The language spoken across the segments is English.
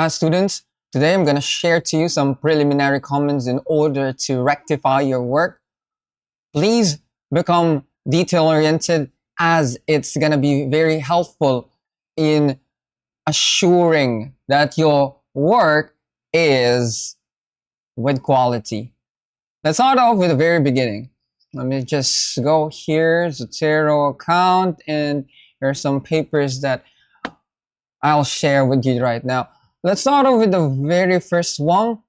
Students, today I'm going to share to you some preliminary comments in order to rectify your work. Please become detail oriented as it's going to be very helpful in assuring that your work is with quality. Let's start off with the very beginning. Let me just go here, Zotero account, and there are some papers that I'll share with you right now. Let's start off with the very first one.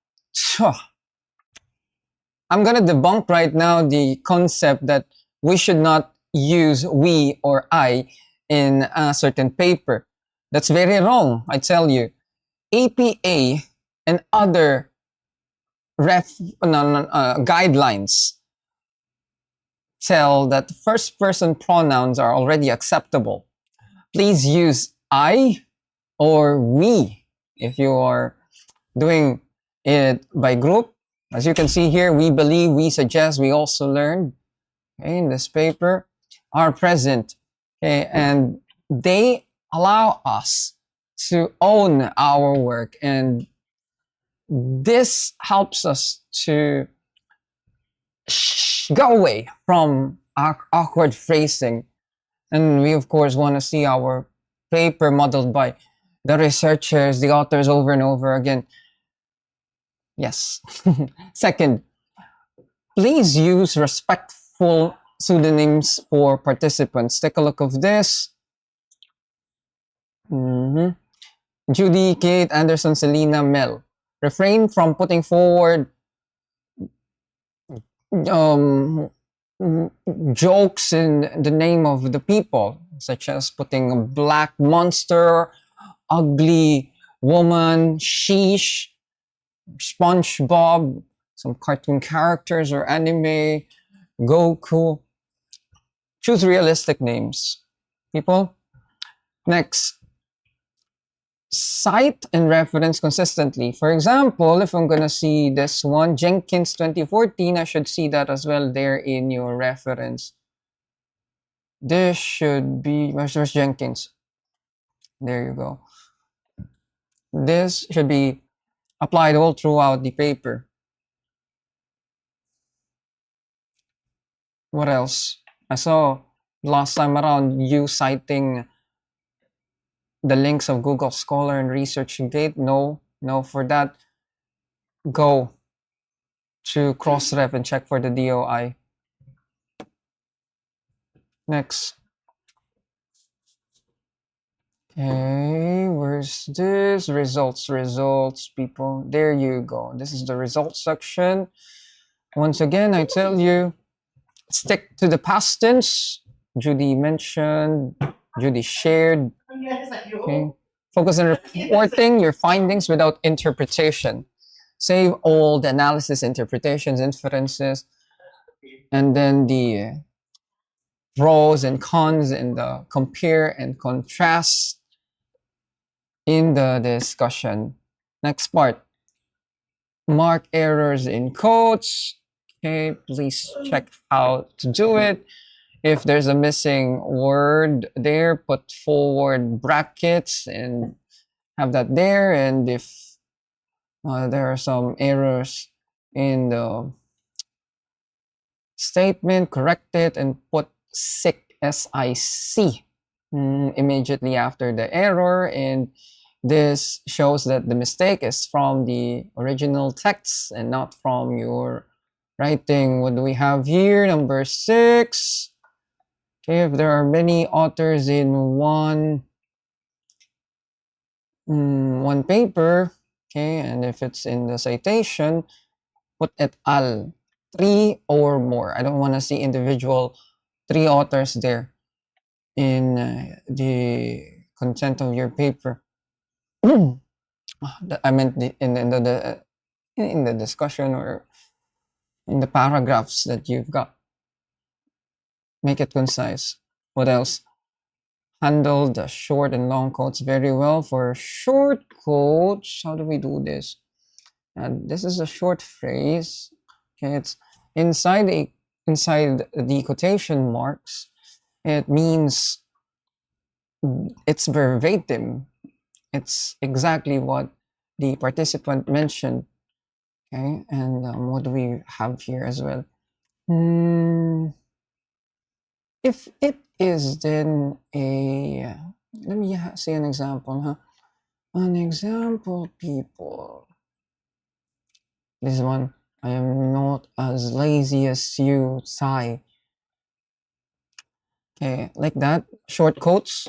I'm gonna debunk right now the concept that we should not use we or I in a certain paper. That's very wrong, I tell you. APA and other guidelines tell that first person pronouns are already acceptable. Please use I or we if you are doing it by group. As you can see here, we believe, we suggest, we also learned, okay, in this paper are present. Okay, and they allow us to own our work, and this helps us to go away from awkward phrasing. And we, of course, want to see our paper modeled by the researchers, the authors over and over again. Yes. Second, please use respectful pseudonyms for participants. Take a look of this. Judy, Kate, Anderson, Selena, Mel. Refrain from putting forward jokes in the name of the people, such as putting a black monster, ugly woman, sheesh, SpongeBob, some cartoon characters or anime, Goku. Choose realistic names, people. Next, cite and reference consistently. For example, if I'm going to see this one, Jenkins 2014, I should see that as well there in your reference. This should be, where's Jenkins? There you go. This should be applied all throughout the paper. What else? I saw last time around you citing the links of Google Scholar and ResearchGate. No, for that, go to Crossref and check for the DOI. Next. Okay, where's this? Results, people. There you go. This is the results section. Once again, I tell you, stick to the past tense. Judy mentioned, Judy shared. Okay. Focus on reporting your findings without interpretation. Save all the analysis, interpretations, inferences, and then the pros and cons and the compare and contrast in the discussion. Next part. Mark errors in quotes. Okay, please check how to do it. If there's a missing word there, put forward brackets and have that there. And if there are some errors in the statement, correct it and put SIC, SIC, immediately after the error. And this shows that the mistake is from the original text and not from your writing. What do we have here? Number 6. Okay, if there are many authors in one paper, okay, and if it's in the citation, put et al. 3 or more. I don't want to see individual 3 authors there in the content of your paper. I meant in the discussion or in the paragraphs that you've got. Make it concise. What else? Handle the short and long quotes very well. For short quotes, how do we do this? And this is a short phrase. Okay, it's inside the quotation marks. It means it's verbatim. It's exactly what the participant mentioned. Okay, and what do we have here as well? Hmm, if it is then a, let me say an example, huh? An example, people. This one, I am not as lazy as you, sigh. Okay, like that. Short quotes.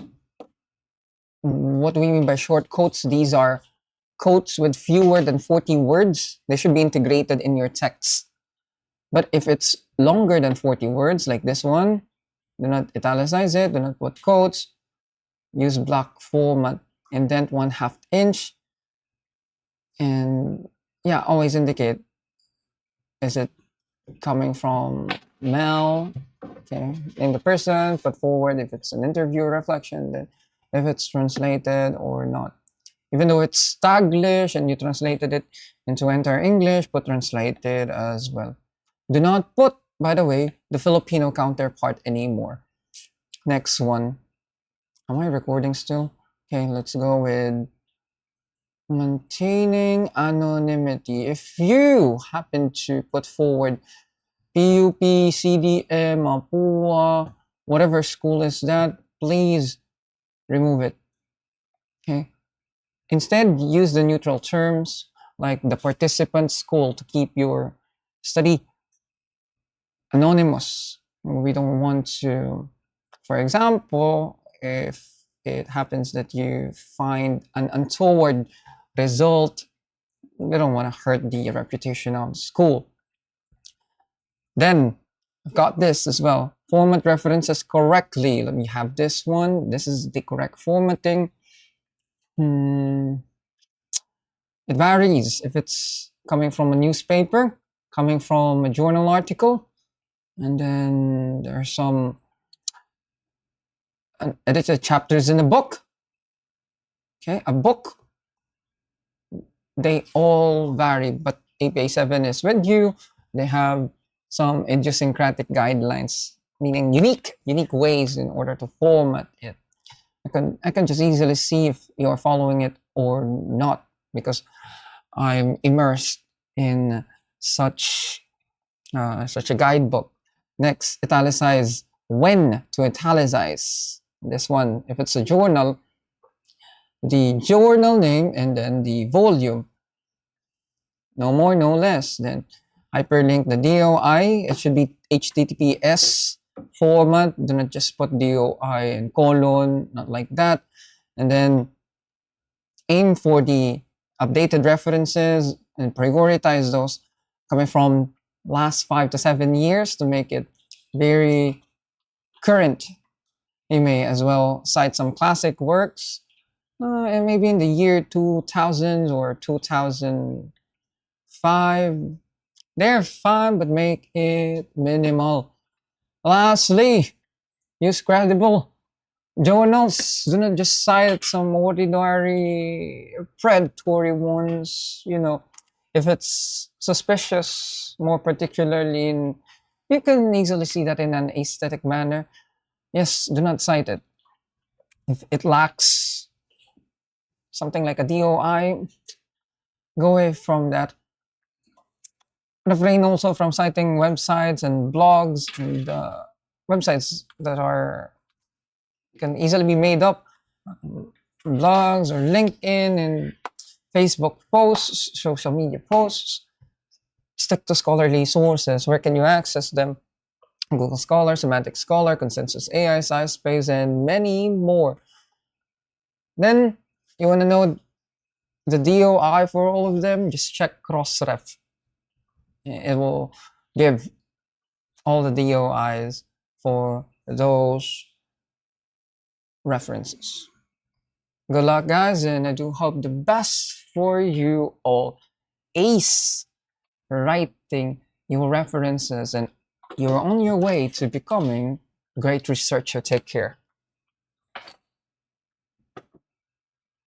What do we mean by short quotes? These are quotes with fewer than 40 words. They should be integrated in your text. But if it's longer than 40 words, like this one, do not italicize it, do not put quotes, use block format, indent 1/2 inch, and yeah, always indicate, is it coming from Mel, okay, in the person, put forward if it's an interview reflection, then if it's translated or not. Even though it's Taglish and you translated it into entire English, put translated as well. Do not put, by the way, the Filipino counterpart anymore. Next one. Am I recording still? Okay, let's go with maintaining anonymity. If you happen to put forward PUP, CDM, Mapua, whatever school is that, please remove it. Okay. Instead, use the neutral terms like the participant school to keep your study anonymous. We don't want to, for example, if it happens that you find an untoward result, we don't want to hurt the reputation of the school. Then I've got this as well. Format references correctly. Let me have this one. This is the correct formatting. It varies if it's coming from a newspaper, coming from a journal article, and then there are some edited chapters in a book. Okay, a book. They all vary, but APA 7 is with you. They have some idiosyncratic guidelines, meaning unique ways in order to format it. I can just easily see if you're following it or not because I'm immersed in such such a guidebook. Next, italicize. When to italicize. This one, if it's a journal, the journal name and then the volume. No more, no less. Then hyperlink the DOI. It should be HTTPS format. Do not just put DOI and colon, not like that. And then aim for the updated references and prioritize those coming from last 5 to 7 years to make it very current. You may as well cite some classic works and maybe in the year 2000 or 2005. They're fun, but make it minimal. Lastly, use credible journals. Do not just cite some ordinary predatory ones. You know, if it's suspicious, more particularly in, you can easily see that in an aesthetic manner. Yes, do not cite it. If it lacks something like a DOI, go away from that. Refrain also from citing websites and blogs and websites that are can easily be made up, blogs or LinkedIn and Facebook posts, social media posts. Stick to scholarly sources. Where can you access them? Google Scholar, Semantic Scholar, Consensus AI, SciSpace, and many more. Then you want to know the DOI for all of them? Just check Crossref. It will give all the DOIs for those references. Good luck, guys, and I do hope the best for you all. Ace writing your references, and you're on your way to becoming a great researcher. Take care.